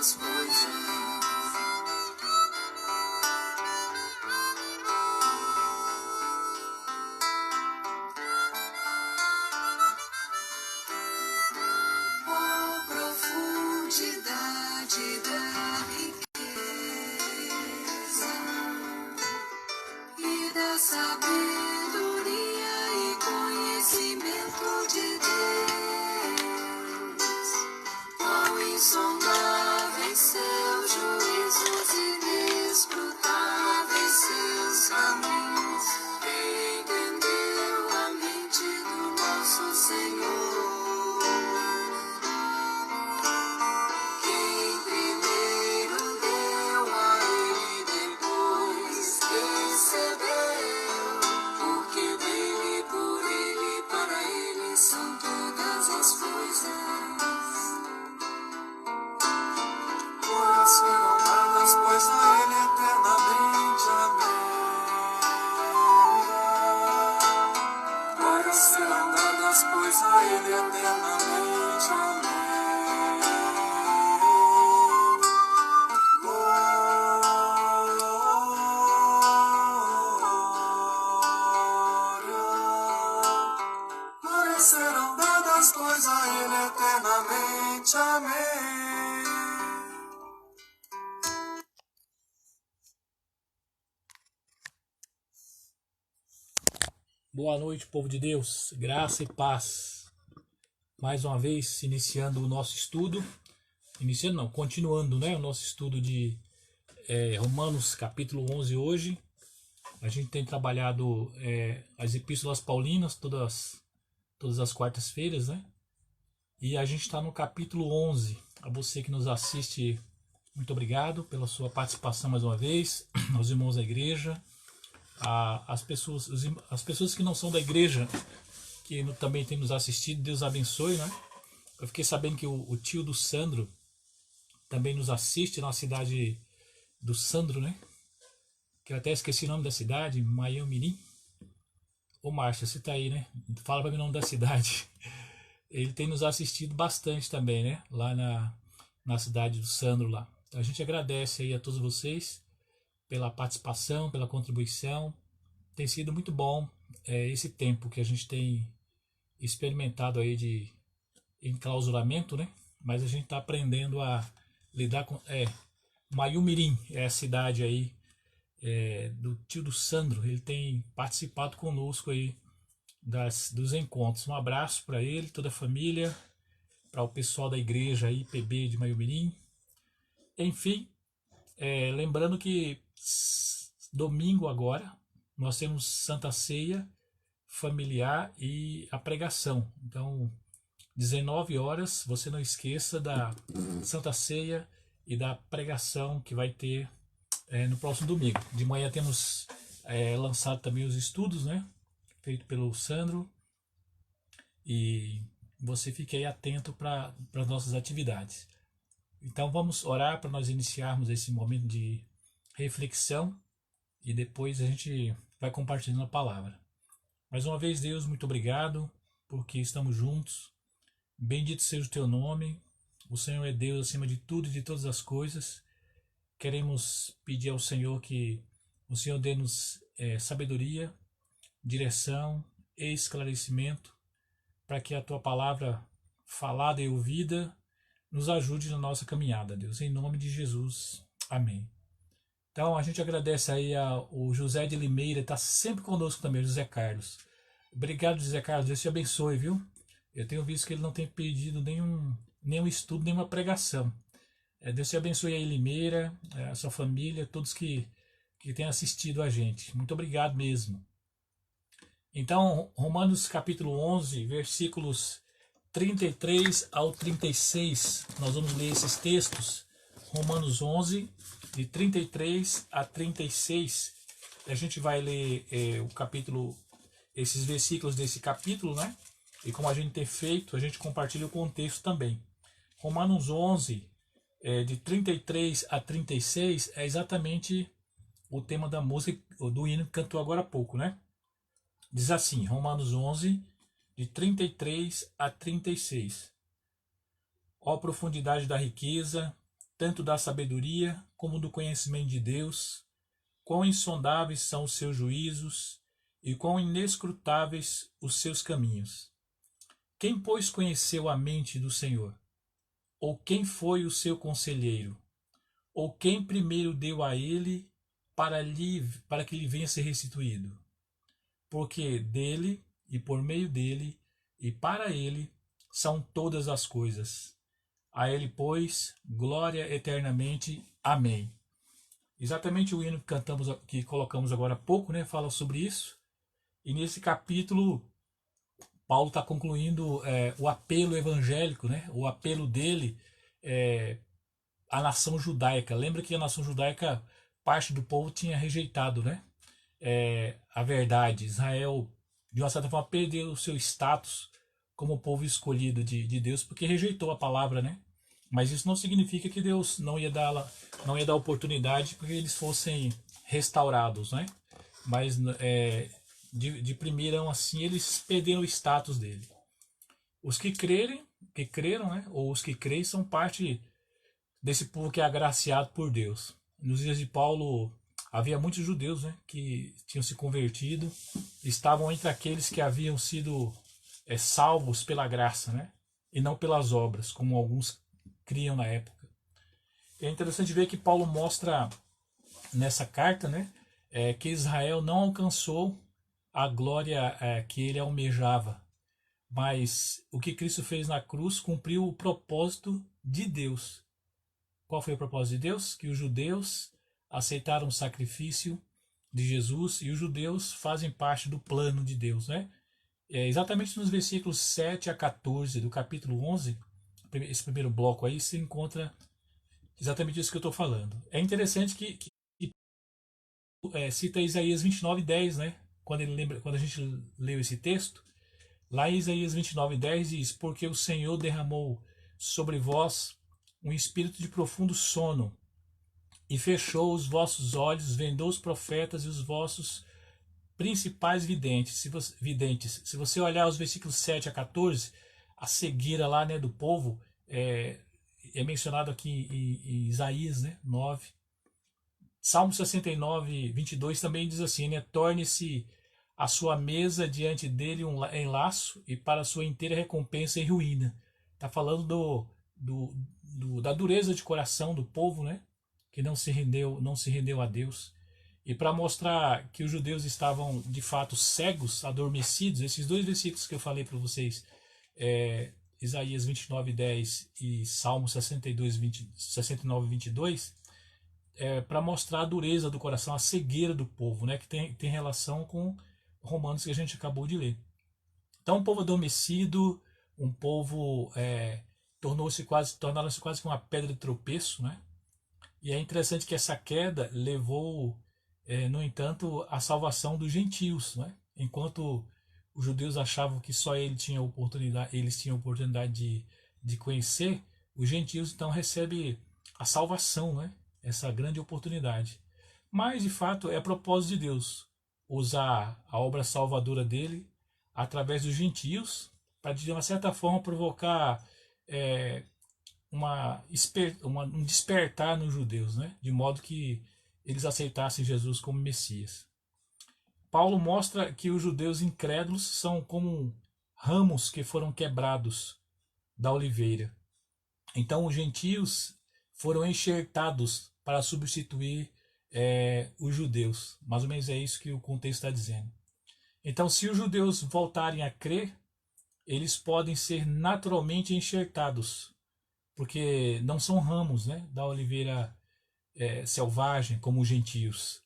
as coisas. Profundidade da riqueza e da sabedoria e conhecimento de Deus. Quão insondáveis seus juízos, inescrutáveis seus caminhos. Quem entendeu a mente do nosso Senhor? Serão dadas, pois a Ele eternamente, amém. Glórias serão dadas, pois a Ele eternamente, amém. Glórias serão dadas, pois a Ele eternamente, amém. Boa noite, povo de Deus, graça e paz. Mais uma vez, iniciando o nosso estudo, continuando, o nosso estudo de Romanos capítulo 11 hoje. A gente tem trabalhado as epístolas paulinas todas as quartas-feiras, né? E a gente está no capítulo 11. A você que nos assiste, muito obrigado pela sua participação mais uma vez, aos irmãos da igreja. As pessoas que não são da igreja, que também tem nos assistido, Deus abençoe, né? Eu fiquei sabendo que o tio do Sandro também nos assiste na cidade do Sandro, né? Que eu até esqueci o nome da cidade, Miami. Ô Márcia, você tá aí, né? Fala pra mim o nome da cidade. Ele tem nos assistido bastante também, né? Lá na cidade do Sandro lá. Então a gente agradece aí a todos vocês pela participação, pela contribuição. Tem sido muito bom esse tempo que a gente tem experimentado aí de enclausuramento, né? Mas a gente está aprendendo a lidar com... Mayumirim é a cidade aí do tio do Sandro. Ele tem participado conosco aí dos encontros. Um abraço para ele, toda a família, para o pessoal da igreja aí, PB de Mayumirim. Enfim, lembrando que domingo agora nós temos Santa Ceia familiar e a pregação. Então, 19 horas, você não esqueça da Santa Ceia e da pregação que vai ter no próximo domingo. De manhã temos lançado também os estudos, né? Feito pelo Sandro. E você fique aí atento para as nossas atividades. Então vamos orar para nós iniciarmos esse momento de reflexão e depois a gente vai compartilhando a palavra. Mais uma vez, Deus, muito obrigado porque estamos juntos. Bendito seja o teu nome. O Senhor é Deus acima de tudo e de todas as coisas. Queremos pedir ao Senhor que o Senhor dê-nos sabedoria, direção e esclarecimento para que a tua palavra falada e ouvida nos ajude na nossa caminhada, Deus, em nome de Jesus, amém. Então a gente agradece aí ao José de Limeira, está sempre conosco também, o José Carlos. Obrigado, José Carlos, Deus te abençoe, viu? Eu tenho visto que ele não tem pedido nenhum estudo, nenhuma pregação. Deus te abençoe aí, Limeira, a sua família, todos que têm assistido a gente. Muito obrigado mesmo. Então, Romanos capítulo 11, versículos 33 ao 36, nós vamos ler esses textos. Romanos 11, de 33 a 36. A gente vai ler esses versículos desse capítulo, né? E como a gente tem feito, a gente compartilha o contexto também. Romanos 11, de 33 a 36, é exatamente o tema da música, do hino que cantou agora há pouco, né? Diz assim, Romanos 11, de 33 a 36. Ó profundidade da riqueza tanto da sabedoria como do conhecimento de Deus, quão insondáveis são os seus juízos e quão inescrutáveis os seus caminhos. Quem, pois, conheceu a mente do Senhor? Ou quem foi o seu conselheiro? Ou quem primeiro deu a ele para que lhe venha ser restituído? Porque dele, e por meio dele, e para ele, são todas as coisas. A ele, pois, glória eternamente. Amém. Exatamente o hino que cantamos, que colocamos agora há pouco, né, fala sobre isso. E nesse capítulo, Paulo está concluindo o apelo evangélico, né, o apelo dele à nação judaica. Lembra que a nação judaica, parte do povo tinha rejeitado, né, a verdade. Israel, de uma certa forma, perdeu o seu status como povo escolhido de Deus, porque rejeitou a palavra, né? Mas isso não significa que Deus não ia dar oportunidade para que eles fossem restaurados, né? Mas de primeirão assim, eles perderam o status dele. Os que creram, né? Ou os que creem, são parte desse povo que é agraciado por Deus. Nos dias de Paulo, havia muitos judeus, né, que tinham se convertido, estavam entre aqueles que haviam sido salvos pela graça, né, e não pelas obras, como alguns criam na época. É interessante ver que Paulo mostra nessa carta, né, que Israel não alcançou a glória que ele almejava, mas o que Cristo fez na cruz cumpriu o propósito de Deus. Qual foi o propósito de Deus? Que os judeus aceitaram o sacrifício de Jesus, e os judeus fazem parte do plano de Deus, né? Exatamente nos versículos 7 a 14 do capítulo 11, esse primeiro bloco aí, se encontra exatamente isso que eu estou falando. É interessante que cita Isaías 29:10, né? Quando a gente leu esse texto, lá em Isaías 29:10 diz: porque o Senhor derramou sobre vós um espírito de profundo sono, e fechou os vossos olhos, vendou os profetas e os vossos principais videntes. Se você olhar os versículos 7 a 14, a cegueira lá, né, do povo é mencionado aqui em Isaías, né, 9. Salmo 69:22 também diz assim, né, torne-se a sua mesa diante dele em laço, e para a sua inteira recompensa em ruína. Está falando da dureza de coração do povo, né, que não se rendeu a Deus. E para mostrar que os judeus estavam de fato cegos, adormecidos, esses dois versículos que eu falei para vocês, Isaías 29:10 e Salmo 69:22, para mostrar a dureza do coração, a cegueira do povo, né, que tem relação com Romanos que a gente acabou de ler. Então, um povo adormecido, um povo tornaram-se quase que uma pedra de tropeço, né? E é interessante que essa queda levou, no entanto, à salvação dos gentios, né? Enquanto os judeus achavam que só eles tinham oportunidade de conhecer, os gentios então recebem a salvação, né? Essa grande oportunidade. Mas, de fato, é propósito de Deus usar a obra salvadora dele através dos gentios para, de uma certa forma, provocar um despertar nos judeus, né? De modo que eles aceitassem Jesus como Messias. Paulo mostra que os judeus incrédulos são como ramos que foram quebrados da oliveira. Então os gentios foram enxertados para substituir os judeus. Mais ou menos é isso que o contexto está dizendo. Então, se os judeus voltarem a crer, eles podem ser naturalmente enxertados, porque não são ramos, né, da oliveira selvagem como os gentios.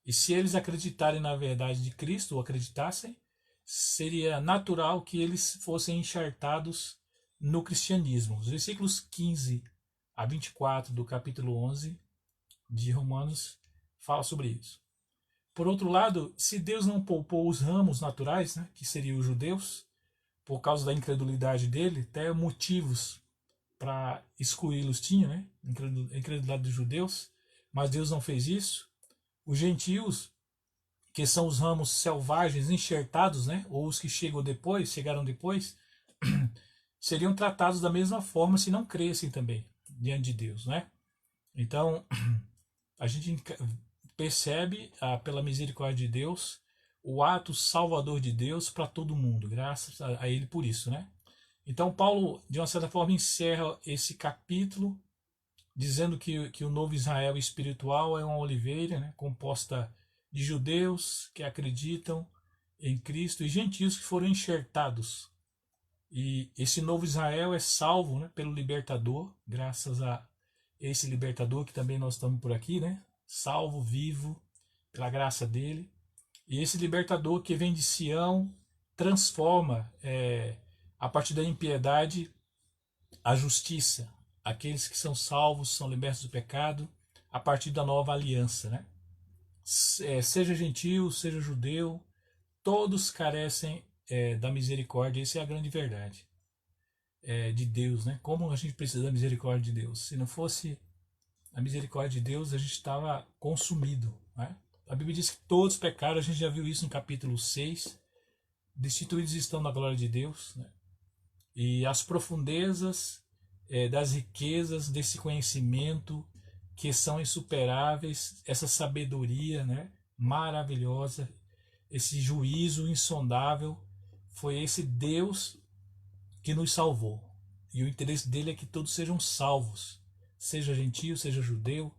E se eles acreditarem na verdade de Cristo, ou acreditassem, seria natural que eles fossem enxertados no cristianismo. Os versículos 15 a 24 do capítulo 11 de Romanos fala sobre isso. Por outro lado, se Deus não poupou os ramos naturais, né, que seriam os judeus, por causa da incredulidade dele, até motivos para excluí-los tinha, né, a incredulidade dos judeus, mas Deus não fez isso. Os gentios, que são os ramos selvagens enxertados, né, ou os que chegaram depois, seriam tratados da mesma forma se não crescem também. diante de Deus, né? Então, a gente percebe, pela misericórdia de Deus, o ato salvador de Deus para todo mundo, graças a Ele por isso, né? Então, Paulo, de uma certa forma, encerra esse capítulo dizendo que o novo Israel espiritual é uma oliveira, né, composta de judeus que acreditam em Cristo e gentios que foram enxertados. E esse novo Israel é salvo, né, pelo libertador, graças a esse libertador que também nós estamos por aqui, né? Salvo, vivo, pela graça dele. E esse libertador que vem de Sião transforma, a partir da impiedade, a justiça. Aqueles que são salvos são libertos do pecado a partir da nova aliança, né? Seja gentil, seja judeu, todos carecem da misericórdia. Essa é a grande verdade de Deus, né? Como a gente precisa da misericórdia de Deus. Se não fosse a misericórdia de Deus, a gente estava consumido, né? A Bíblia diz que todos pecaram, a gente já viu isso no capítulo 6. Destituídos estão na glória de Deus, né? E as profundezas das riquezas desse conhecimento que são insuperáveis, essa sabedoria, né, maravilhosa, esse juízo insondável, foi esse Deus que nos salvou. E o interesse dele é que todos sejam salvos, seja gentio, seja judeu,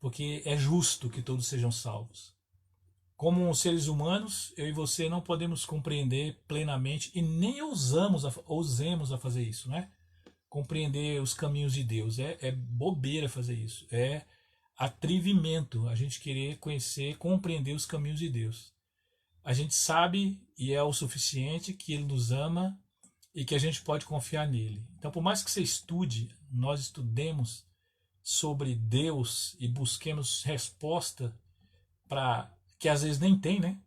porque é justo que todos sejam salvos. Como seres humanos, eu e você não podemos compreender plenamente e nem ousemos a fazer isso, né? Compreender os caminhos de Deus. É bobeira fazer isso. É atrevimento a gente querer conhecer, compreender os caminhos de Deus. A gente sabe e é o suficiente que Ele nos ama e que a gente pode confiar nele. Então, por mais que você estude, nós estudemos sobre Deus e busquemos resposta para que às vezes nem tem, né?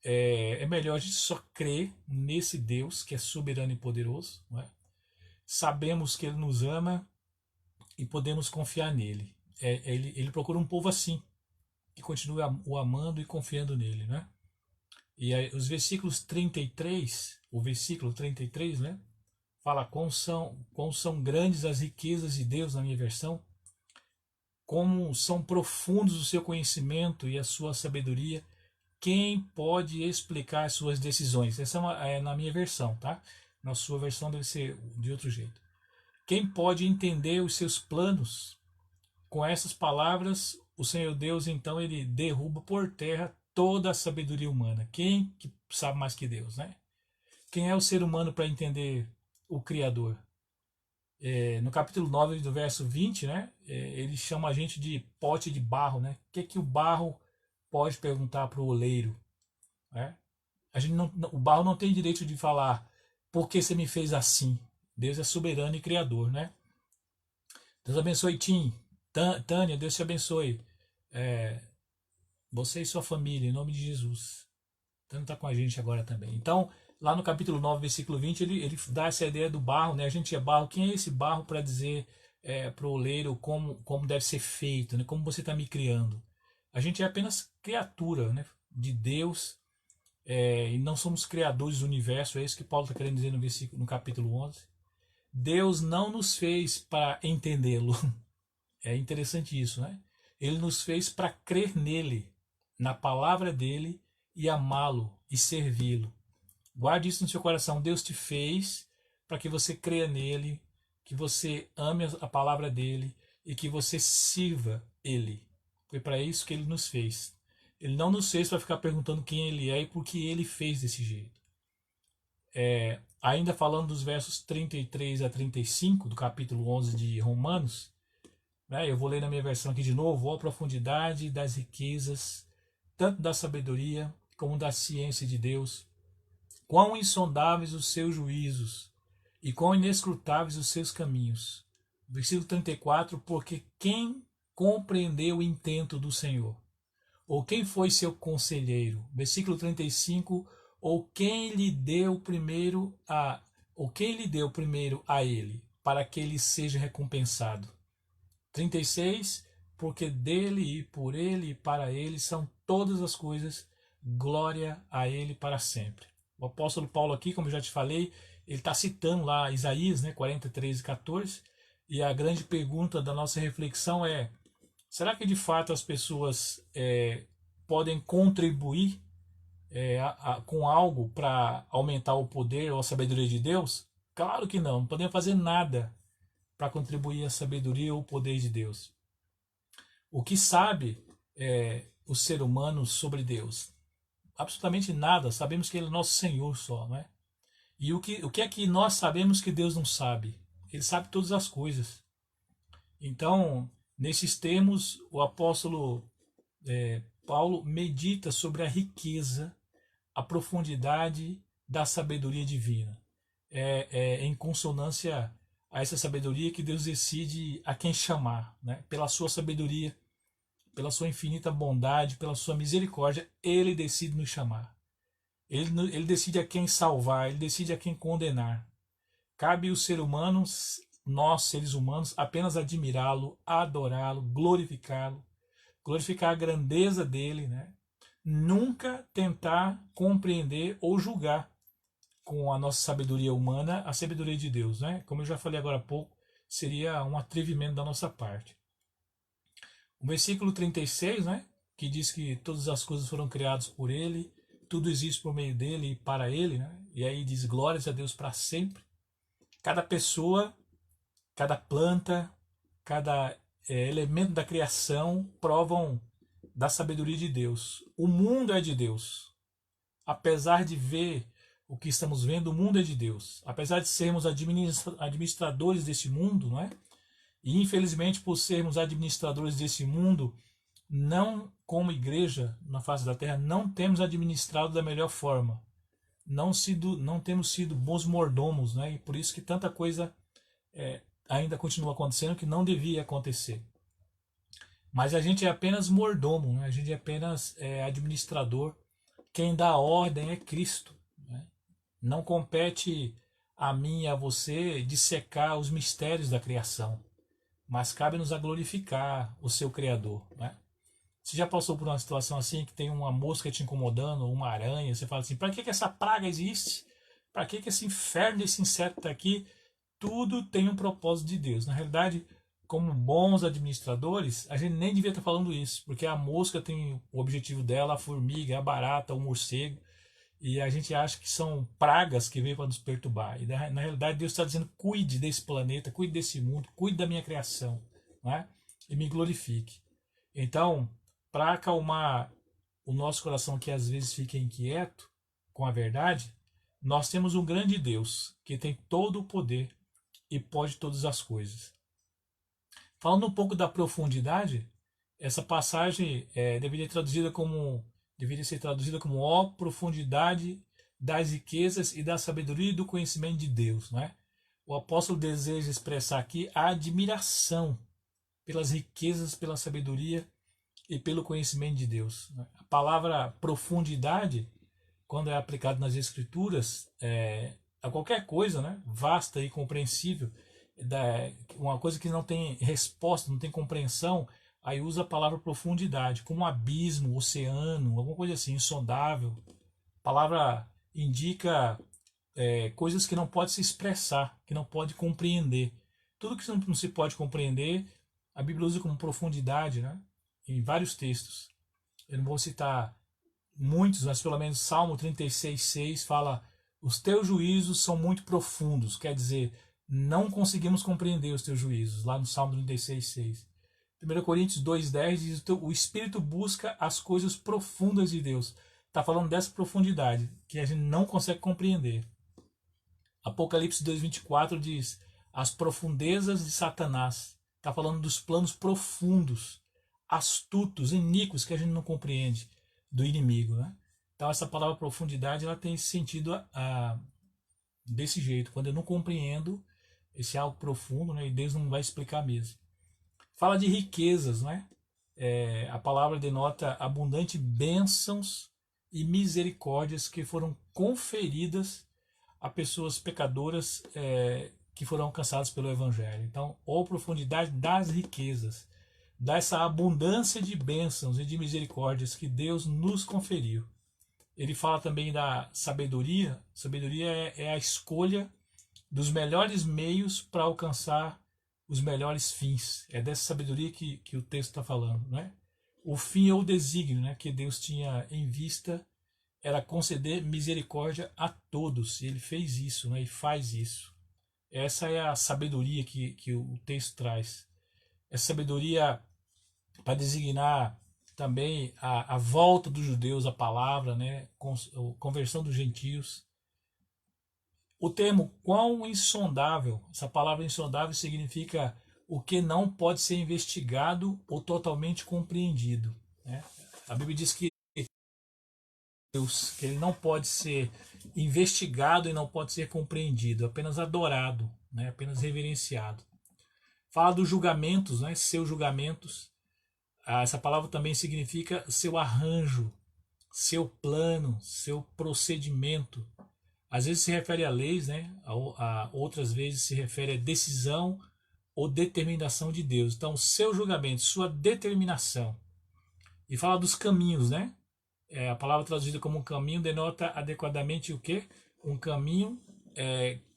É melhor a gente só crer nesse Deus que é soberano e poderoso, não é? Sabemos que Ele nos ama e podemos confiar nele. Ele procura um povo assim, que continue o amando e confiando nele, né? E aí, os versículos 33, o versículo 33, né? Fala quão são grandes as riquezas de Deus, na minha versão, como são profundos o seu conhecimento e a sua sabedoria. Quem pode explicar as suas decisões? Essa é na minha versão, tá? Na sua versão deve ser de outro jeito. Quem pode entender os seus planos? Com essas palavras, o Senhor Deus, então, ele derruba por terra toda a sabedoria humana. Quem que sabe mais que Deus, né? Quem é o ser humano para entender o Criador? No capítulo 9, do verso 20, né? Ele chama a gente de pote de barro, né? O que o barro pode perguntar para o oleiro, né? O barro não tem direito de falar por que você me fez assim. Deus é soberano e criador, né? Deus abençoe Tim, Tânia, Deus te abençoe. Você e sua família, em nome de Jesus. Tânia está com a gente agora também. Então, lá no capítulo 9, versículo 20, ele dá essa ideia do barro, né? A gente é barro. Quem é esse barro para dizer para o oleiro como deve ser feito, né? Como você está me criando? A gente é apenas criatura, né, de Deus, e não somos criadores do universo. É isso que Paulo está querendo dizer no capítulo 11. Deus não nos fez para entendê-lo. É interessante isso, né? Ele nos fez para crer nele, na palavra dele, e amá-lo e servi-lo. Guarde isso no seu coração. Deus te fez para que você creia nele, que você ame a palavra dele e que você sirva ele. Foi para isso que ele nos fez. Ele não nos fez para ficar perguntando quem ele é e por que ele fez desse jeito. Ainda falando dos versos 33 a 35 do capítulo 11 de Romanos, né, eu vou ler na minha versão aqui de novo. A profundidade das riquezas, tanto da sabedoria como da ciência de Deus. Quão insondáveis os seus juízos e quão inescrutáveis os seus caminhos. Versículo 34, porque quem compreendeu o intento do Senhor? Ou quem foi seu conselheiro? Versículo 35, ou quem lhe deu primeiro a ele, para que ele seja recompensado? 36, porque dele e por ele e para ele são todas as coisas, glória a ele para sempre. O apóstolo Paulo aqui, como eu já te falei, ele está citando lá Isaías, né, 43 e 14, E a grande pergunta da nossa reflexão é: será que de fato as pessoas podem contribuir com algo para aumentar o poder ou a sabedoria de Deus? Claro que não, não podemos fazer nada para contribuir à sabedoria ou o poder de Deus. O que sabe o ser humano sobre Deus? Absolutamente nada. Sabemos que Ele é nosso Senhor só, não é? E o que é que nós sabemos que Deus não sabe? Ele sabe todas as coisas. Então, nesses termos, o apóstolo Paulo medita sobre a riqueza, a profundidade da sabedoria divina. É em consonância a essa sabedoria que Deus decide a quem chamar, né? Pela sua sabedoria, pela sua infinita bondade, pela sua misericórdia, Ele decide nos chamar. Ele decide a quem salvar, Ele decide a quem condenar. Cabe os seres humanos, nós seres humanos, apenas admirá-lo, adorá-lo, glorificá-lo, glorificar a grandeza dele, né? Nunca tentar compreender ou julgar com a nossa sabedoria humana a sabedoria de Deus, né? Como eu já falei agora há pouco, seria um atrevimento da nossa parte. O versículo 36, né, que diz que todas as coisas foram criadas por ele, tudo existe por meio dele e para ele, né? E aí diz glórias a Deus para sempre. Cada pessoa, cada planta, cada elemento da criação provam da sabedoria de Deus. O mundo é de Deus. Apesar de ver o que estamos vendo, o mundo é de Deus. Apesar de sermos administradores desse mundo, não é? E infelizmente, por sermos administradores desse mundo, não como igreja na face da terra, não temos administrado da melhor forma. Não temos sido bons mordomos, né? E por isso que tanta coisa ainda continua acontecendo que não devia acontecer. Mas a gente é apenas mordomo, né? A gente é apenas administrador. Quem dá a ordem é Cristo. Né? Não compete a mim e a você dissecar os mistérios da criação, mas cabe-nos a glorificar o seu Criador. Né? Você já passou por uma situação assim que tem uma mosca te incomodando, ou uma aranha, você fala assim, para que essa praga existe? Para que esse inferno desse inseto está aqui? Tudo tem um propósito de Deus. Na realidade, como bons administradores, a gente nem devia estar falando isso, porque a mosca tem o objetivo dela, a formiga, a barata, o morcego, e a gente acha que são pragas que veio para nos perturbar. E na realidade Deus está dizendo, cuide desse planeta, cuide desse mundo, cuide da minha criação, né? E me glorifique. Então, para acalmar o nosso coração que às vezes fica inquieto com a verdade, nós temos um grande Deus que tem todo o poder e pode todas as coisas. Falando um pouco da profundidade, essa passagem deveria ser traduzida como ó profundidade das riquezas e da sabedoria e do conhecimento de Deus. Né? O apóstolo deseja expressar aqui a admiração pelas riquezas, pela sabedoria e pelo conhecimento de Deus. Né? A palavra profundidade, quando é aplicada nas Escrituras, a qualquer coisa, né, vasta e compreensível, uma coisa que não tem resposta, não tem compreensão, aí usa a palavra profundidade, como abismo, oceano, alguma coisa assim, insondável. A palavra indica coisas que não pode se expressar, que não pode compreender. Tudo que não se pode compreender, a Bíblia usa como profundidade, né, em vários textos. Eu não vou citar muitos, mas pelo menos Salmo 36,6 fala: os teus juízos são muito profundos, quer dizer, não conseguimos compreender os teus juízos, lá no Salmo 36,6. 1 Coríntios 2,10 diz: o Espírito busca as coisas profundas de Deus. Está falando dessa profundidade, que a gente não consegue compreender. Apocalipse 2,24 diz: as profundezas de Satanás. Está falando dos planos profundos, astutos, iníquos, que a gente não compreende, do inimigo. Né? Então essa palavra profundidade ela tem esse sentido desse jeito. Quando eu não compreendo esse algo profundo, né, e Deus não vai explicar mesmo. Fala de riquezas, né? A palavra denota abundante bênçãos e misericórdias que foram conferidas a pessoas pecadoras que foram alcançadas pelo Evangelho. Então, a profundidade das riquezas, dessa abundância de bênçãos e de misericórdias que Deus nos conferiu. Ele fala também da sabedoria. Sabedoria é a escolha dos melhores meios para alcançar os melhores fins. É dessa sabedoria que o texto está falando, né? O fim ou o desígnio, né, que Deus tinha em vista era conceder misericórdia a todos. E ele fez isso, né, e faz isso. Essa é a sabedoria que o texto traz. Essa sabedoria para designar também a volta dos judeus à palavra, né, conversão dos gentios. O termo quão insondável, essa palavra insondável significa o que não pode ser investigado ou totalmente compreendido, né? A Bíblia diz que Deus, que ele não pode ser investigado e não pode ser compreendido, apenas adorado, né? Apenas reverenciado. Fala dos julgamentos, né? Seus julgamentos. Essa palavra também significa seu arranjo, seu plano, seu procedimento. Às vezes se refere a leis, né? Outras vezes se refere a decisão ou determinação de Deus. Então, seu julgamento, sua determinação. E fala dos caminhos, né? A palavra traduzida como um caminho denota adequadamente o quê? Um caminho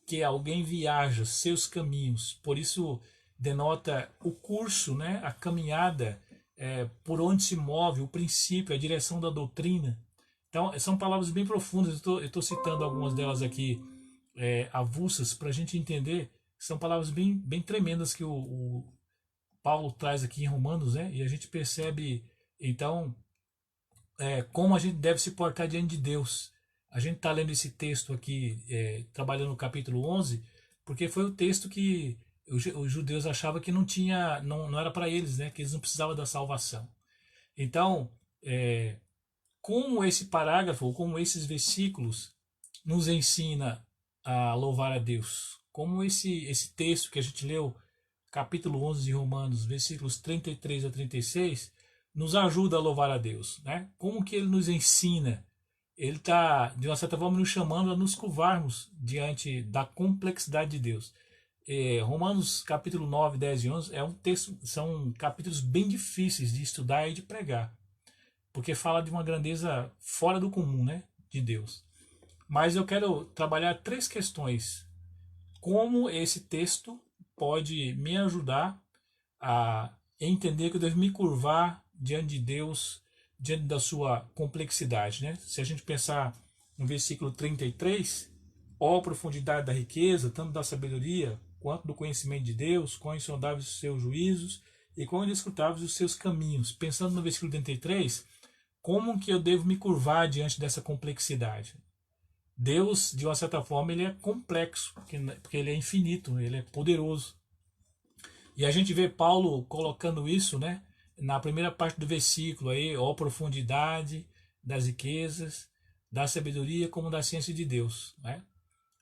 que alguém viaja, seus caminhos. Por isso denota o curso, né? A caminhada por onde se move, o princípio, a direção da doutrina. Então, são palavras bem profundas. Eu estou citando algumas delas aqui avulsas para a gente entender. São palavras bem tremendas que o Paulo traz aqui em Romanos, né? E a gente percebe, então, como a gente deve se portar diante de Deus. A gente está lendo esse texto aqui, trabalhando no capítulo 11, porque foi o texto que os judeus achavam que não era para eles, né? Que eles não precisavam da salvação. Então, como esse parágrafo, como esses versículos nos ensina a louvar a Deus, como esse texto que a gente leu, capítulo 11 de Romanos, versículos 33 a 36, nos ajuda a louvar a Deus, né? Como que ele nos ensina? Ele está, de uma certa forma, nos chamando a nos curvarmos diante da complexidade de Deus. Romanos capítulo 9, 10 e 11 são capítulos bem difíceis de estudar e de pregar, porque fala de uma grandeza fora do comum, né, de Deus. Mas eu quero trabalhar 3 questões. Como esse texto pode me ajudar a entender que eu devo me curvar diante de Deus, diante da sua complexidade, né? Se a gente pensar no versículo 33, ó profundidade da riqueza, tanto da sabedoria quanto do conhecimento de Deus, quão insondáveis os seus juízos e quão inescrutáveis os seus caminhos. Pensando no versículo 33, como que eu devo me curvar diante dessa complexidade? Deus, de uma certa forma, ele é complexo, porque ele é infinito, ele é poderoso. E a gente vê Paulo colocando isso, né, na primeira parte do versículo aí, ó profundidade das riquezas, da sabedoria como da ciência de Deus, né?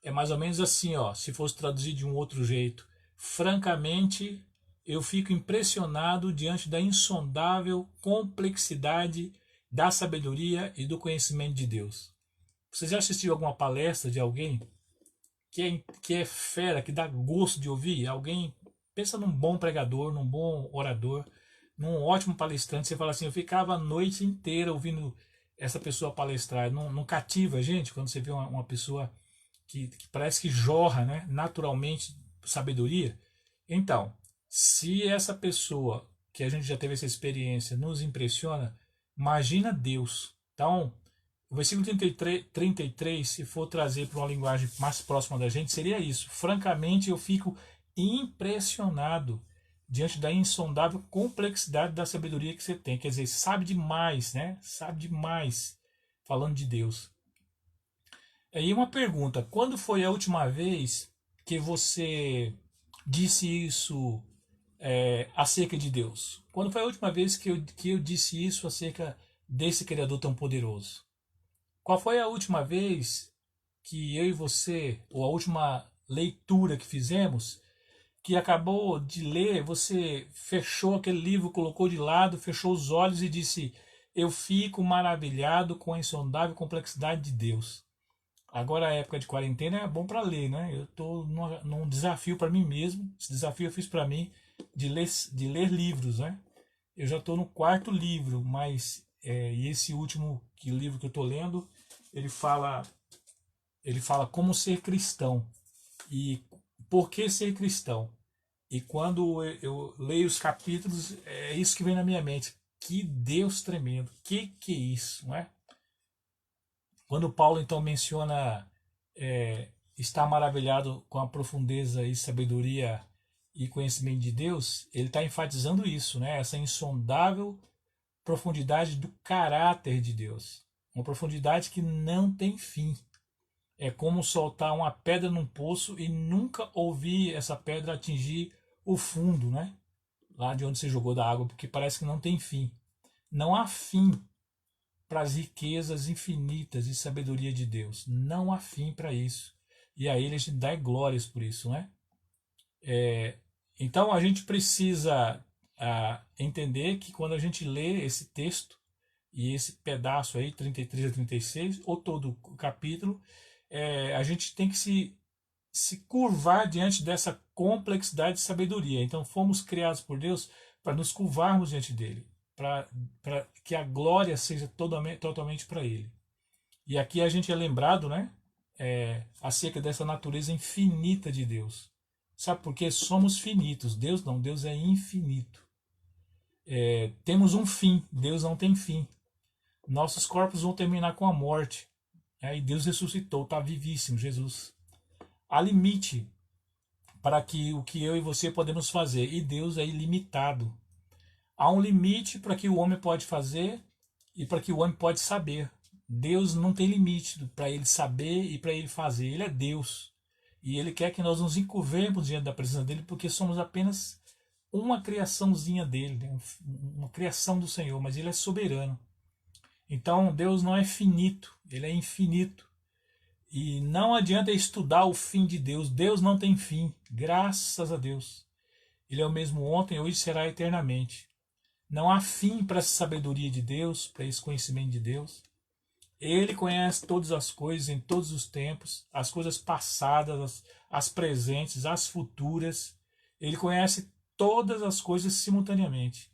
É mais ou menos assim, ó, se fosse traduzir de um outro jeito. Francamente, eu fico impressionado diante da insondável complexidade da sabedoria e do conhecimento de Deus. Você já assistiu alguma palestra de alguém que é fera, que dá gosto de ouvir? Alguém, pensa num bom pregador, num bom orador, num ótimo palestrante. Você fala assim, eu ficava a noite inteira ouvindo essa pessoa palestrar. Não cativa a gente quando você vê uma pessoa que parece que jorra, né, naturalmente sabedoria? Então, se essa pessoa, que a gente já teve essa experiência, nos impressiona, imagina Deus. Então, o versículo 33, se for trazer para uma linguagem mais próxima da gente, seria isso. Francamente, eu fico impressionado diante da insondável complexidade da sabedoria que você tem. Quer dizer, sabe demais, né? Sabe demais, falando de Deus. Aí uma pergunta, quando foi a última vez que você disse isso acerca de Deus? Quando foi a última vez que eu disse isso acerca desse Criador tão poderoso? Qual foi a última vez que eu e você, ou a última leitura que fizemos, que acabou de ler, você fechou aquele livro, colocou de lado, fechou os olhos e disse, eu fico maravilhado com a insondável complexidade de Deus. Agora a época de quarentena é bom para ler, né? Eu estou num desafio para mim mesmo. Esse desafio eu fiz para mim de ler livros, né? Eu já estou no 4º livro, mas e esse último livro que eu estou lendo, ele fala como ser cristão e por que ser cristão. E quando eu leio os capítulos, é isso que vem na minha mente. Que Deus tremendo, que é isso, não é? Quando Paulo então menciona estar maravilhado com a profundeza e sabedoria e conhecimento de Deus, ele está enfatizando isso, né? Essa insondável profundidade do caráter de Deus. Uma profundidade que não tem fim. É como soltar uma pedra num poço e nunca ouvir essa pedra atingir o fundo, né? Lá de onde você jogou da água, porque parece que não tem fim. Não há fim para as riquezas infinitas e sabedoria de Deus. Não há fim para isso. E a Ele a gente dá glórias por isso, né? Então a gente precisa entender que quando a gente lê esse texto, e esse pedaço aí, 33 a 36, ou todo o capítulo, a gente tem que se curvar diante dessa complexidade de sabedoria. Então fomos criados por Deus para nos curvarmos diante dele, para que a glória seja totalmente para ele. E aqui a gente é lembrado, né, acerca dessa natureza infinita de Deus. Sabe por quê? Somos finitos. Deus não, Deus é infinito. Temos um fim, Deus não tem fim. Nossos corpos vão terminar com a morte. E Deus ressuscitou, está vivíssimo, Jesus. Há limite para o que eu e você podemos fazer. E Deus é ilimitado. Há um limite para que o homem pode fazer e para que o homem pode saber. Deus não tem limite para ele saber e para ele fazer. Ele é Deus. E ele quer que nós nos encurvemos diante da presença dele, porque somos apenas uma criaçãozinha dele, né? Uma criação do Senhor, mas ele é soberano. Então Deus não é finito, ele é infinito. E não adianta estudar o fim de Deus. Deus não tem fim, graças a Deus. Ele é o mesmo ontem, hoje e será eternamente. Não há fim para essa sabedoria de Deus, para esse conhecimento de Deus. Ele conhece todas as coisas em todos os tempos, as coisas passadas, as presentes, as futuras. Ele conhece todas as coisas simultaneamente.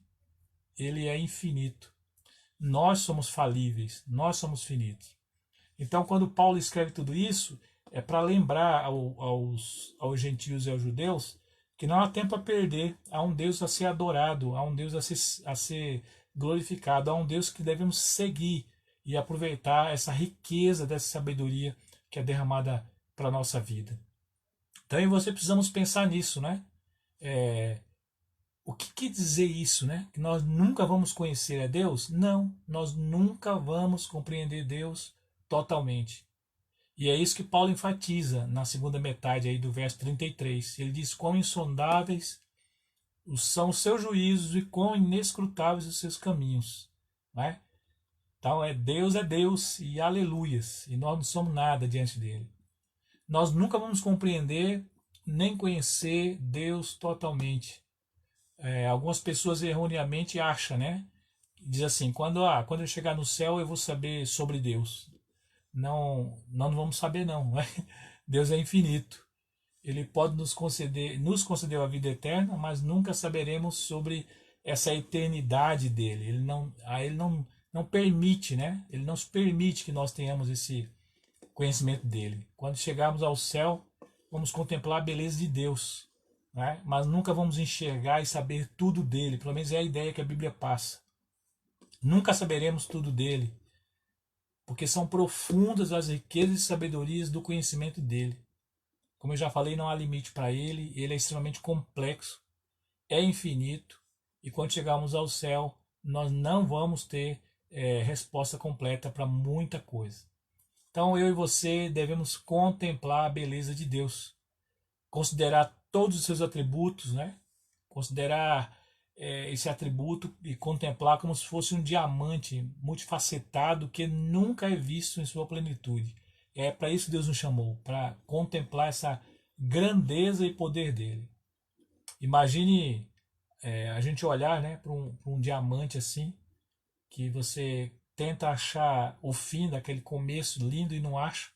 Ele é infinito. Nós somos falíveis, nós somos finitos. Então, quando Paulo escreve tudo isso, é para lembrar aos gentios e aos judeus que não há tempo a perder, há um Deus a ser adorado, há um Deus a ser glorificado, há um Deus que devemos seguir e aproveitar essa riqueza dessa sabedoria que é derramada para a nossa vida. Então, eu e você precisamos pensar nisso, né? O que quer dizer isso, né? Que nós nunca vamos conhecer a Deus? Não, nós nunca vamos compreender Deus totalmente. E é isso que Paulo enfatiza na segunda metade aí do verso 33. Ele diz: quão insondáveis são os seus juízos e quão inescrutáveis os seus caminhos. Né? Então é Deus e aleluias. E nós não somos nada diante dele. Nós nunca vamos compreender nem conhecer Deus totalmente. Algumas pessoas erroneamente acham, né? Diz assim: quando eu chegar no céu eu vou saber sobre Deus. Não, nós não vamos saber não. Deus é infinito. Ele pode nos conceder a vida eterna, mas nunca saberemos sobre essa eternidade dele. Ele não permite, né? Ele não permite que nós tenhamos esse conhecimento dele. Quando chegarmos ao céu, vamos contemplar a beleza de Deus, né? Mas nunca vamos enxergar e saber tudo dele. Pelo menos é a ideia que a Bíblia passa. Nunca saberemos tudo dele, porque são profundas as riquezas e sabedorias do conhecimento dele. Como eu já falei, não há limite para ele, ele é extremamente complexo, é infinito, e quando chegarmos ao céu, nós não vamos ter resposta completa para muita coisa. Então eu e você devemos contemplar a beleza de Deus, considerar todos os seus atributos, né? Considerar esse atributo e contemplar como se fosse um diamante multifacetado que nunca é visto em sua plenitude. É para isso que Deus nos chamou, para contemplar essa grandeza e poder dele. Imagine a gente olhar, né, para um diamante assim, que você tenta achar o fim daquele começo lindo e não acha,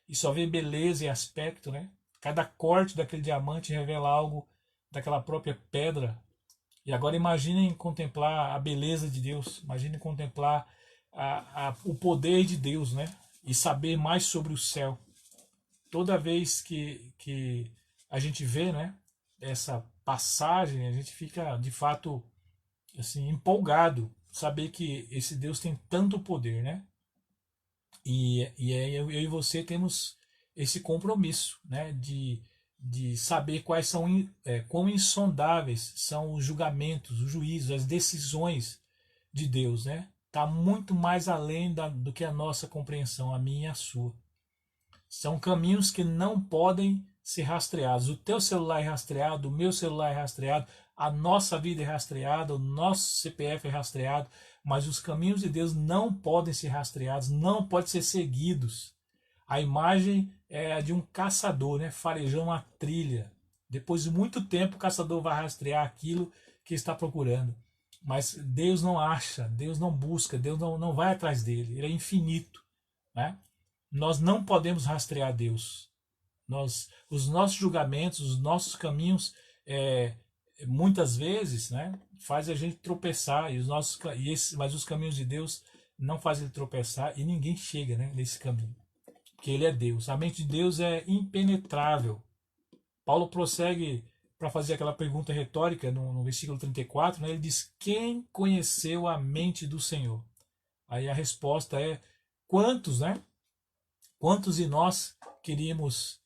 e só vê beleza e aspecto, né? Cada corte daquele diamante revela algo daquela própria pedra. E agora imaginem contemplar a beleza de Deus, imaginem contemplar o poder de Deus, né? E saber mais sobre o céu. Toda vez que a gente vê, né, essa passagem, a gente fica de fato assim empolgado, saber que esse Deus tem tanto poder, né? E aí eu e você temos esse compromisso, né? De saber quais são, quão insondáveis são os julgamentos, os juízos, as decisões de Deus, né? Tá muito mais além do que a nossa compreensão, a minha e a sua. São caminhos que não podem ser rastreados. O teu celular é rastreado, o meu celular é rastreado, a nossa vida é rastreada, o nosso CPF é rastreado, mas os caminhos de Deus não podem ser rastreados, não podem ser seguidos. A imagem é a de um caçador, né, farejando uma trilha. Depois de muito tempo, o caçador vai rastrear aquilo que está procurando. Mas Deus não acha, Deus não busca, Deus não vai atrás dele. Ele é infinito, né? Nós não podemos rastrear Deus. Os nossos julgamentos, os nossos caminhos, muitas vezes, né, faz a gente tropeçar. Mas os caminhos de Deus não fazem ele tropeçar e ninguém chega, né, nesse caminho. Porque ele é Deus. A mente de Deus é impenetrável. Paulo prossegue para fazer aquela pergunta retórica no versículo 34, né, ele diz: quem conheceu a mente do Senhor? Aí a resposta é: quantos, né? Quantos de nós queríamos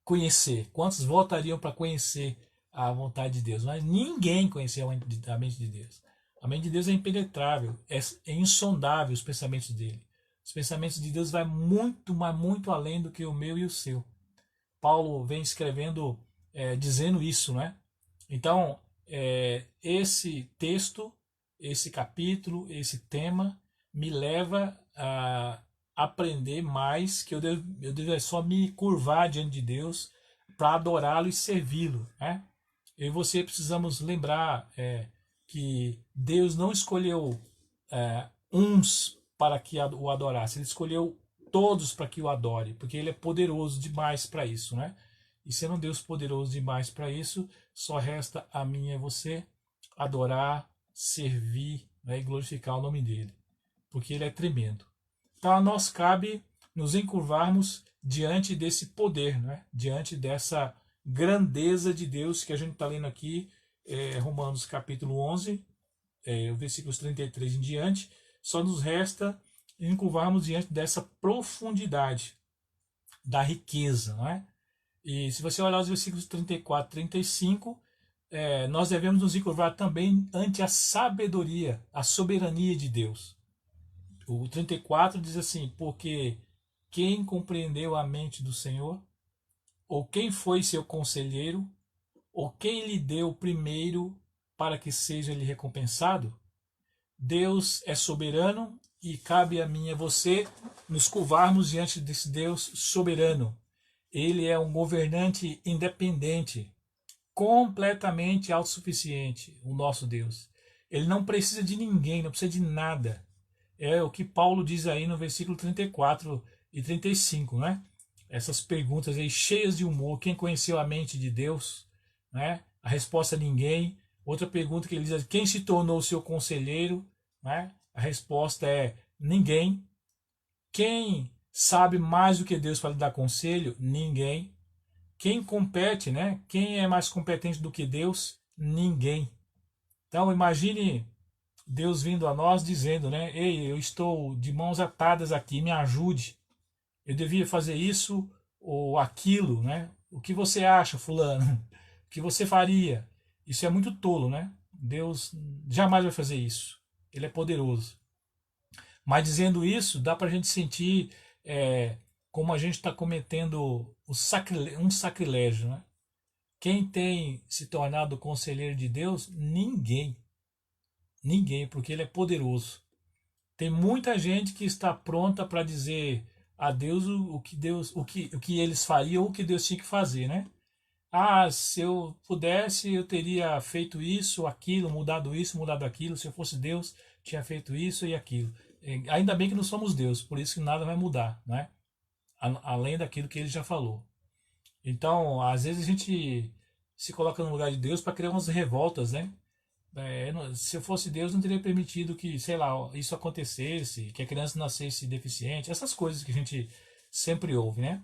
conhecer? Quantos voltariam para conhecer a vontade de Deus? Mas ninguém conheceu a mente de Deus. A mente de Deus é impenetrável, é insondável os pensamentos dele. Os pensamentos de Deus vão muito, mas muito além do que o meu e o seu. Paulo vem escrevendo, dizendo isso, né? Então, esse texto, esse capítulo, esse tema me leva a aprender mais que eu devo só me curvar diante de Deus para adorá-lo e servi-lo, né? Eu e você precisamos lembrar que Deus não escolheu uns para que o adorasse, ele escolheu todos para que o adore, porque ele é poderoso demais para isso, né? E sendo um Deus poderoso demais para isso, só resta a mim e a você adorar, servir, né, e glorificar o nome dele, porque ele é tremendo. Então a nós cabe nos encurvarmos diante desse poder, né? Diante dessa grandeza de Deus que a gente está lendo aqui, Romanos capítulo 11, versículos 33 em diante. Só nos resta encurvarmos diante dessa profundidade da riqueza, não é? E se você olhar os versículos 34 e 35, nós devemos nos encurvar também ante a sabedoria, a soberania de Deus. O 34 diz assim: porque quem compreendeu a mente do Senhor? Ou quem foi seu conselheiro? Ou quem lhe deu primeiro para que seja lhe recompensado? Deus é soberano e cabe a mim e a você nos curvarmos diante desse Deus soberano. Ele é um governante independente, completamente autossuficiente, o nosso Deus. Ele não precisa de ninguém, não precisa de nada. É o que Paulo diz aí no versículo 34 e 35, né? Essas perguntas aí cheias de humor. Quem conheceu a mente de Deus? Né? A resposta é ninguém. Outra pergunta que ele diz: quem se tornou seu conselheiro? Né? A resposta é ninguém. Quem sabe mais do que Deus para lhe dar conselho? Ninguém. Quem compete, né? Quem é mais competente do que Deus? Ninguém. Então imagine Deus vindo a nós dizendo, né? Ei, eu estou de mãos atadas aqui, me ajude. Eu devia fazer isso ou aquilo, né? O que você acha, fulano? O que você faria? Isso é muito tolo, né? Deus jamais vai fazer isso. Ele é poderoso. Mas dizendo isso, dá para a gente sentir como a gente está cometendo um sacrilégio, né? Quem tem se tornado conselheiro de Deus? Ninguém. Ninguém, porque ele é poderoso. Tem muita gente que está pronta para dizer a Deus o que eles fariam ou o que Deus tinha que fazer, né? Ah, se eu pudesse, eu teria feito isso, aquilo, mudado isso, mudado aquilo. Se eu fosse Deus, tinha feito isso e aquilo. Ainda bem que não somos Deus, por isso que nada vai mudar, né? Além daquilo que ele já falou. Então, às vezes a gente se coloca no lugar de Deus para criar umas revoltas, né? Se eu fosse Deus, não teria permitido que, sei lá, isso acontecesse, que a criança nascesse deficiente, essas coisas que a gente sempre ouve, né?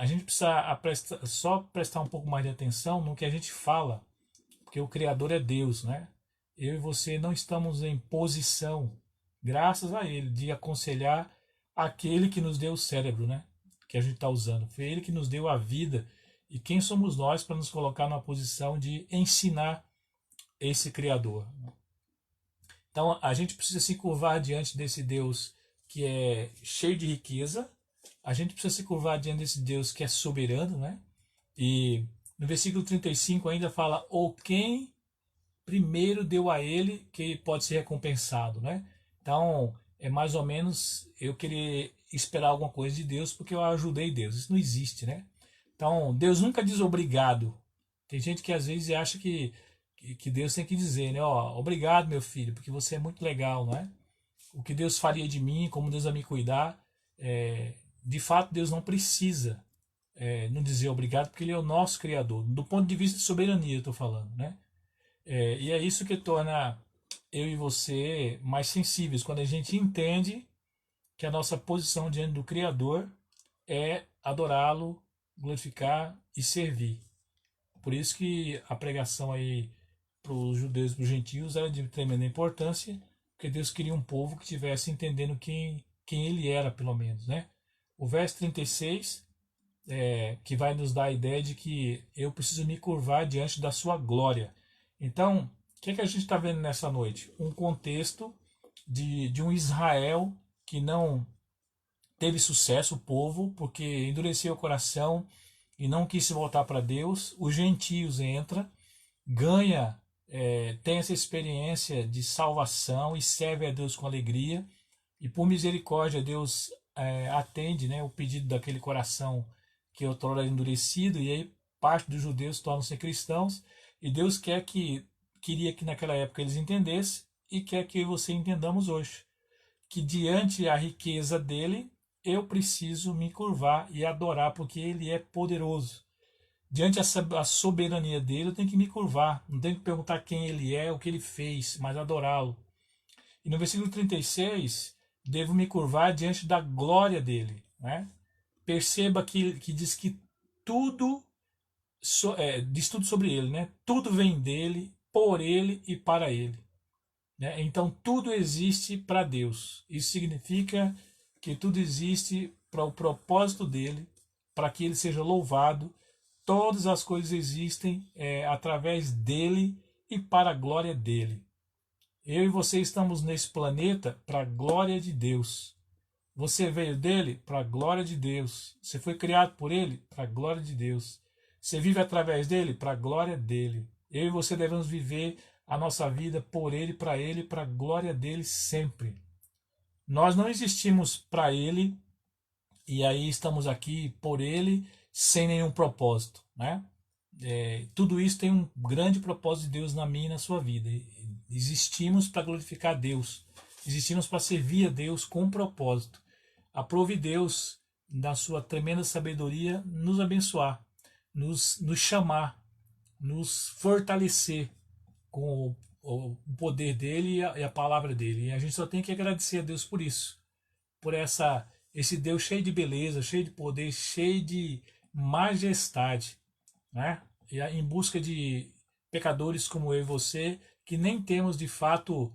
a gente precisa só prestar um pouco mais de atenção no que a gente fala, porque o Criador é Deus, né? Eu e você não estamos em posição, graças a Ele, de aconselhar aquele que nos deu o cérebro, né? Que a gente está usando. Foi Ele que nos deu a vida. E quem somos nós para nos colocar numa posição de ensinar esse Criador? Então a gente precisa se curvar diante desse Deus que é cheio de riqueza. A gente precisa se curvar diante desse Deus que é soberano, né? E no versículo 35 ainda fala: ou quem primeiro deu a ele que pode ser recompensado, né? Então, é mais ou menos eu querer esperar alguma coisa de Deus porque eu ajudei Deus. Isso não existe, né? Então, Deus nunca diz obrigado. Tem gente que às vezes acha que Deus tem que dizer, né? Ó, obrigado, meu filho, porque você é muito legal, não é? O que Deus faria de mim, como Deus vai me cuidar, de fato Deus não precisa não dizer obrigado, porque Ele é o nosso Criador. Do ponto de vista de soberania, eu estou falando, né? E é isso que torna eu e você mais sensíveis, quando a gente entende que a nossa posição diante do Criador é adorá-lo, glorificar e servir. Por isso que a pregação aí para os judeus e para os gentios era de tremenda importância, porque Deus queria um povo que estivesse entendendo quem ele era, pelo menos, né? O verso 36, que vai nos dar a ideia de que eu preciso me curvar diante da sua glória. Então, o que a gente está vendo nessa noite? Um contexto de um Israel que não teve sucesso, o povo, porque endureceu o coração e não quis se voltar para Deus. Os gentios entra, ganha, tem essa experiência de salvação e serve a Deus com alegria. E por misericórdia, Deus atende, né, o pedido daquele coração que outrora era endurecido, e aí parte dos judeus tornam-se cristãos, e Deus queria que naquela época eles entendessem, e quer que você entendamos hoje, que diante a riqueza dele, eu preciso me curvar e adorar, porque ele é poderoso. Diante a soberania dele, eu tenho que me curvar, não tenho que perguntar quem ele é, o que ele fez, mas adorá-lo. E no versículo 36, devo me curvar diante da glória dele, né? Perceba que diz que tudo diz tudo sobre ele, né? Tudo vem dele, por ele e para ele, né? Então tudo existe para Deus. Isso significa que tudo existe para o propósito dele, para que ele seja louvado. Todas as coisas existem através dele e para a glória dele. Eu e você estamos nesse planeta para a glória de Deus. Você veio dele para a glória de Deus. Você foi criado por ele para a glória de Deus. Você vive através dele para a glória dele. Eu e você devemos viver a nossa vida por ele, para a glória dele sempre. Nós não existimos para ele e aí estamos aqui por ele sem nenhum propósito, né? Tudo isso tem um grande propósito de Deus na minha e na sua vida. Existimos para glorificar Deus. Existimos para servir a Deus com um propósito. Aprove Deus, na sua tremenda sabedoria, nos abençoar, nos chamar, nos fortalecer com o poder dele e a palavra dele. E a gente só tem que agradecer a Deus por isso, por esse Deus cheio de beleza, cheio de poder, cheio de majestade, né? E em busca de pecadores como eu e você, que nem temos de fato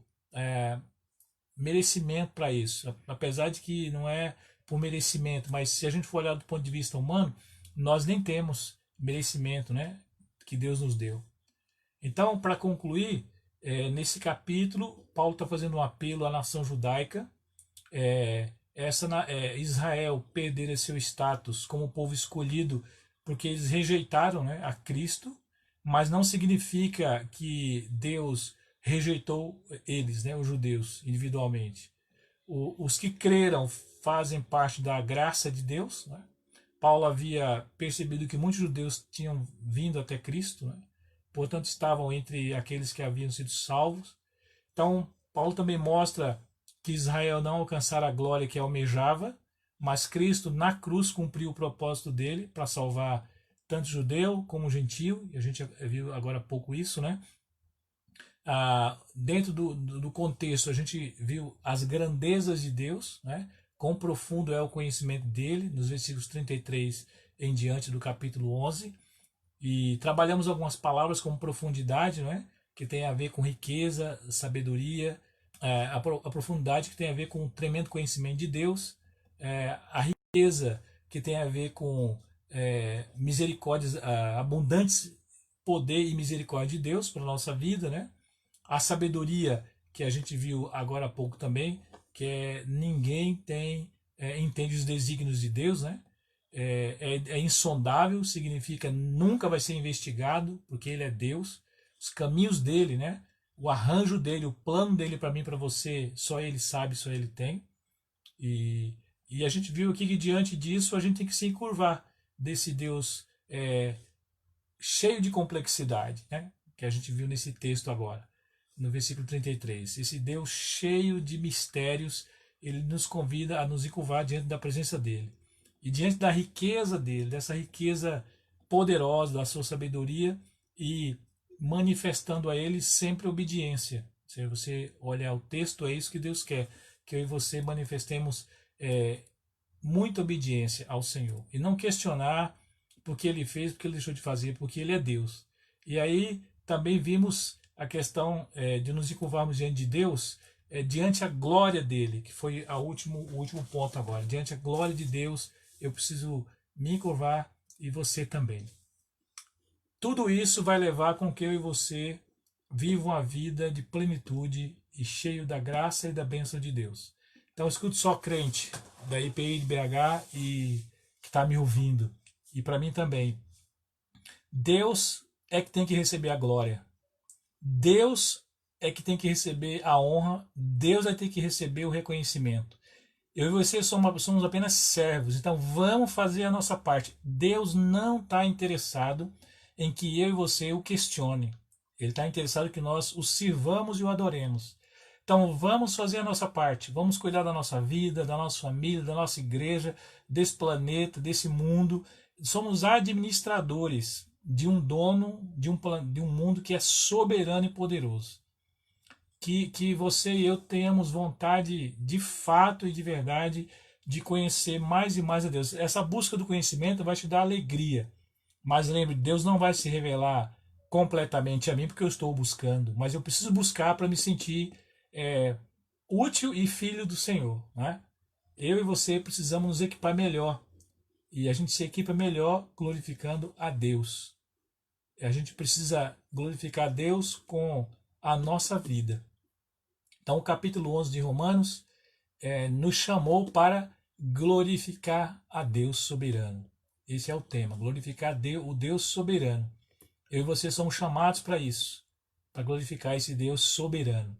merecimento para isso, apesar de que não é por merecimento, mas se a gente for olhar do ponto de vista humano, nós nem temos merecimento, né, que Deus nos deu. Então, para concluir, nesse capítulo, Paulo está fazendo um apelo à nação judaica. Israel perder seu status como povo escolhido porque eles rejeitaram, né, a Cristo, mas não significa que Deus rejeitou eles, né, os judeus, individualmente. Os que creram fazem parte da graça de Deus, né? Paulo havia percebido que muitos judeus tinham vindo até Cristo, né? Portanto estavam entre aqueles que haviam sido salvos. Então, Paulo também mostra que Israel não alcançara a glória que almejava, mas Cristo na cruz cumpriu o propósito dele para salvar tanto judeu como gentio, e a gente viu agora há pouco isso, né? Dentro do contexto, a gente viu as grandezas de Deus, né? Quão profundo é o conhecimento dele, nos versículos 33 em diante do capítulo 11, e trabalhamos algumas palavras como profundidade, não é? Que tem a ver com riqueza, sabedoria, a profundidade que tem a ver com o tremendo conhecimento de Deus, a riqueza que tem a ver com misericórdias, abundantes poder e misericórdia de Deus para a nossa vida, né? A sabedoria que a gente viu agora há pouco também, que ninguém entende os desígnios de Deus, né? É insondável, significa nunca vai ser investigado, porque ele é Deus. Os caminhos dele, né? O arranjo dele, o plano dele para mim, para você, só ele sabe, só ele tem. E a gente viu aqui que diante disso a gente tem que se encurvar desse Deus cheio de complexidade, né? Que a gente viu nesse texto agora, no versículo 33. Esse Deus cheio de mistérios, ele nos convida a nos encurvar diante da presença dele. E diante da riqueza dele, dessa riqueza poderosa, da sua sabedoria, e manifestando a ele sempre obediência. Se você olhar o texto, é isso que Deus quer, que eu e você manifestemos muita obediência ao Senhor. E não questionar porque ele fez, porque ele deixou de fazer, porque ele é Deus. E aí também vimos a questão de nos encurvarmos diante de Deus, diante a glória dele, que foi o último ponto agora. Diante a glória de Deus, eu preciso me encurvar e você também. Tudo isso vai levar com que eu e você vivam uma vida de plenitude e cheio da graça e da bênção de Deus. Então, escute só, crente da IPI de BH e que está me ouvindo, e para mim também. Deus é que tem que receber a glória. Deus é que tem que receber a honra. Deus vai ter que receber o reconhecimento. Eu e você somos apenas servos, então vamos fazer a nossa parte. Deus não está interessado em que eu e você o questione. Ele está interessado em que nós o sirvamos e o adoremos. Então vamos fazer a nossa parte, vamos cuidar da nossa vida, da nossa família, da nossa igreja, desse planeta, desse mundo. Somos administradores de um dono, de um mundo que é soberano e poderoso. Que você e eu tenhamos vontade de fato e de verdade de conhecer mais e mais a Deus. Essa busca do conhecimento vai te dar alegria. Mas lembre, Deus não vai se revelar completamente a mim porque eu estou buscando. Mas eu preciso buscar para me sentir útil e filho do Senhor. Né? Eu e você precisamos nos equipar melhor. E a gente se equipa melhor glorificando a Deus. A gente precisa glorificar a Deus com a nossa vida. Então o capítulo 11 de Romanos nos chamou para glorificar a Deus soberano. Esse é o tema, glorificar o Deus soberano. Eu e você somos chamados para isso, para glorificar esse Deus soberano.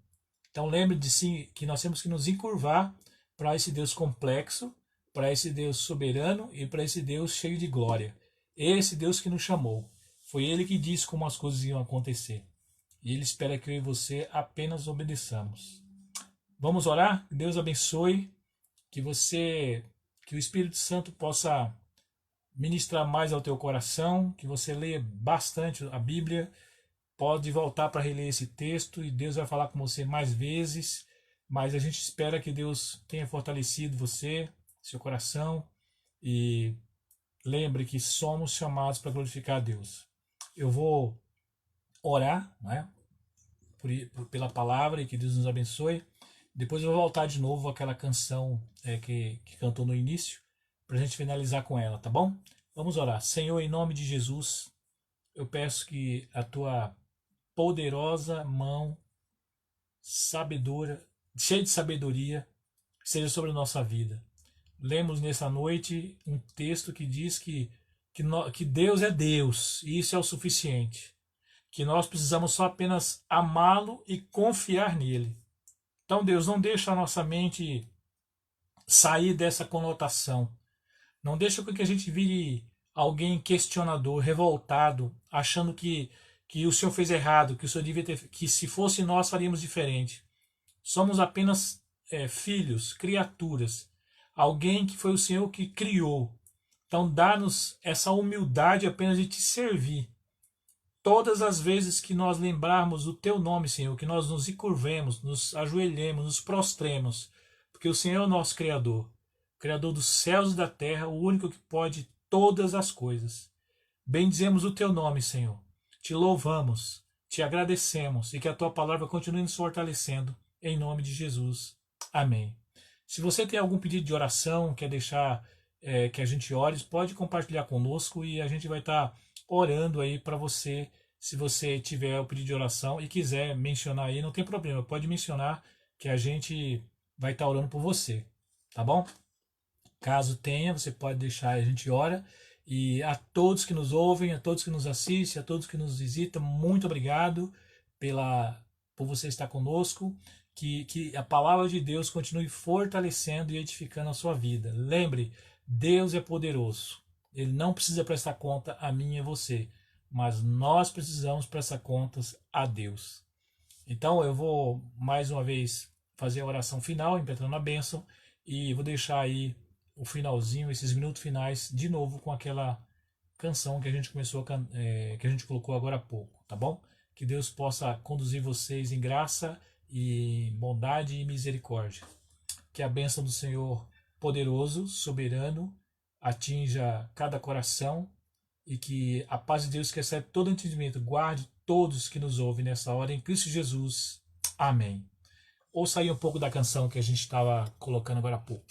Então lembre de sim que nós temos que nos encurvar para esse Deus complexo, para esse Deus soberano e para esse Deus cheio de glória. Esse Deus que nos chamou. Foi Ele que disse como as coisas iam acontecer. E Ele espera que eu e você apenas obedeçamos. Vamos orar? Que Deus abençoe, que o Espírito Santo possa ministrar mais ao teu coração, que você leia bastante a Bíblia, pode voltar para reler esse texto e Deus vai falar com você mais vezes, mas a gente espera que Deus tenha fortalecido você, seu coração, e lembre que somos chamados para glorificar a Deus. Eu vou orar, né, pela palavra e que Deus nos abençoe. Depois eu vou voltar de novo àquela canção que cantou no início, para a gente finalizar com ela, tá bom? Vamos orar. Senhor, em nome de Jesus, eu peço que a tua poderosa mão, cheia de sabedoria, seja sobre a nossa vida. Lemos nessa noite um texto que diz que Deus é Deus, e isso é o suficiente. Que nós precisamos só apenas amá-lo e confiar nele. Então, Deus, não deixa a nossa mente sair dessa conotação. Não deixa com que a gente vire alguém questionador, revoltado, achando que o Senhor fez errado, que o Senhor devia ter, que se fosse nós faríamos diferente. Somos apenas filhos, criaturas. Alguém que foi o Senhor que criou. Então dá-nos essa humildade apenas de te servir. Todas as vezes que nós lembrarmos do teu nome, Senhor, que nós nos encurvemos, nos ajoelhemos, nos prostremos, porque o Senhor é o nosso Criador. Criador dos céus e da terra, o único que pode todas as coisas. Bendizemos o teu nome, Senhor. Te louvamos, te agradecemos e que a tua palavra continue nos fortalecendo, em nome de Jesus. Amém. Se você tem algum pedido de oração, quer deixar que a gente ore, pode compartilhar conosco e a gente vai estar orando aí para você. Se você tiver o pedido de oração e quiser mencionar aí, não tem problema, pode mencionar que a gente vai estar orando por você, tá bom? Caso tenha, você pode deixar, a gente ora. E a todos que nos ouvem, a todos que nos assistem, a todos que nos visitam, muito obrigado por você estar conosco. Que a palavra de Deus continue fortalecendo e edificando a sua vida. Lembre, Deus é poderoso. Ele não precisa prestar conta a mim e a você, mas nós precisamos prestar contas a Deus. Então eu vou mais uma vez fazer a oração final, impetrando a bênção, e vou deixar aí o finalzinho, esses minutos finais, de novo com aquela canção que a gente começou que a gente colocou agora há pouco, tá bom? Que Deus possa conduzir vocês em graça e bondade e misericórdia. Que a bênção do Senhor poderoso, soberano, atinja cada coração e que a paz de Deus, que excede todo entendimento, guarde todos que nos ouvem nessa hora, em Cristo Jesus. Amém. Ouça aí um pouco da canção que a gente estava colocando agora há pouco.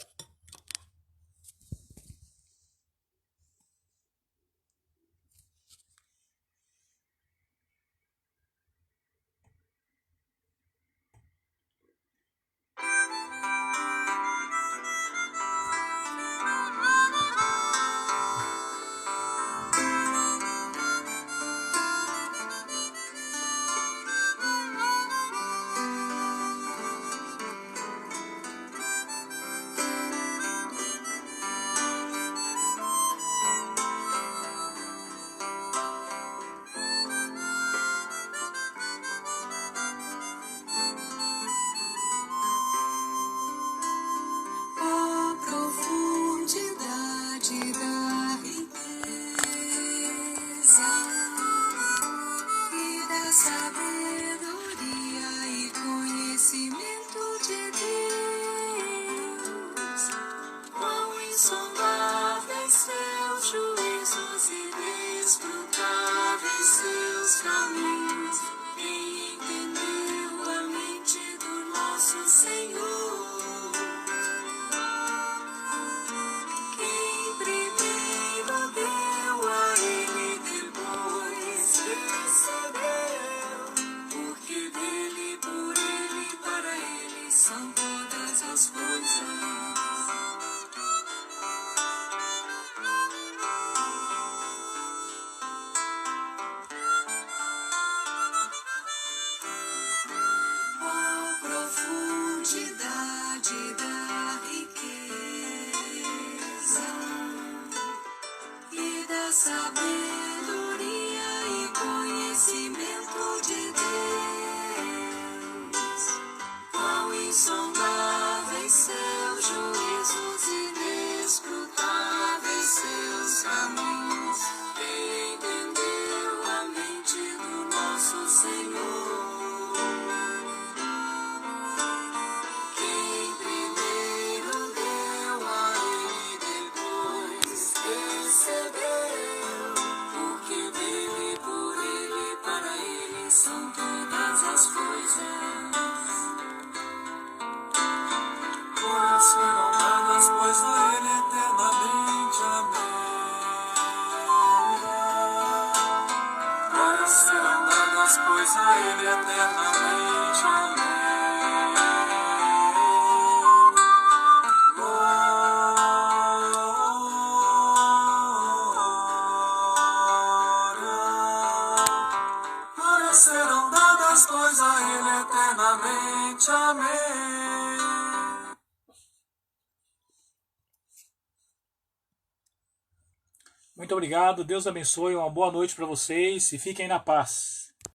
Pois a Ele eternamente, amém. Glórias serão dadas, pois a Ele eternamente, amém. Muito obrigado, Deus abençoe, uma boa noite para vocês e fiquem na paz.